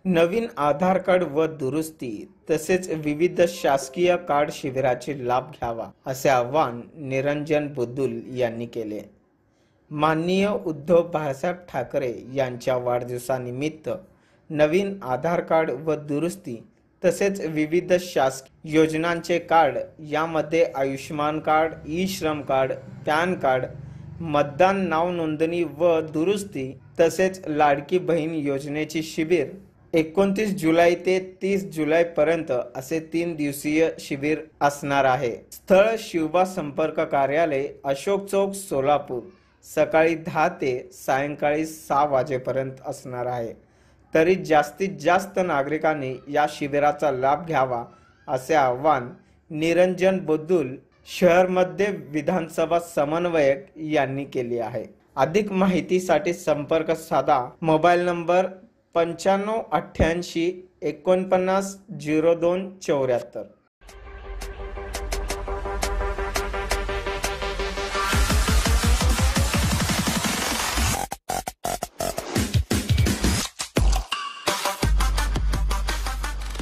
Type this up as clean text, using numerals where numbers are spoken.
नवीन आधार card व दुरुस्ती तसेच विविध शासकीय कार्ड शिबिराचे लाभ घ्यावा असे आवाहन निरंजन बुद्दुल यांनी केले। माननीय उद्धव बाळासाहेब ठाकरे यांच्या वाढदिवसानिमित्त नवीन आधार कार्ड व दुरुस्ती तसेच विविध शासकीय योजनांचे कार्ड यामध्ये आयुष्मान कार्ड, ई श्रम कार्ड, पॅन कार्ड, मतदान नाव नोंदणी व दुरुस्ती तसेच लाडकी बहीण योजनेची शिबिर 29 जुलै ते 30 जुलै पर्यंत असे 3 दिवसीय शिबिर असणार आहे। स्थळ शिवबा संपर्क कार्यालय, अशोक चौक, सोलापूर। सकाळी 10 ते सायंकाळी 6 वाजेपर्यंत असणार आहे। तरी जास्तीत जास्त नागरिकांनी या शिबिराचा लाभ घ्यावा असे आवाहन निरंजन बुद्दुल शहर मध्य विधानसभा समन्वयक यांनी केले आहे। अधिक माहितीसाठी संपर्क साधा। Mobile number 9588 49 02 74।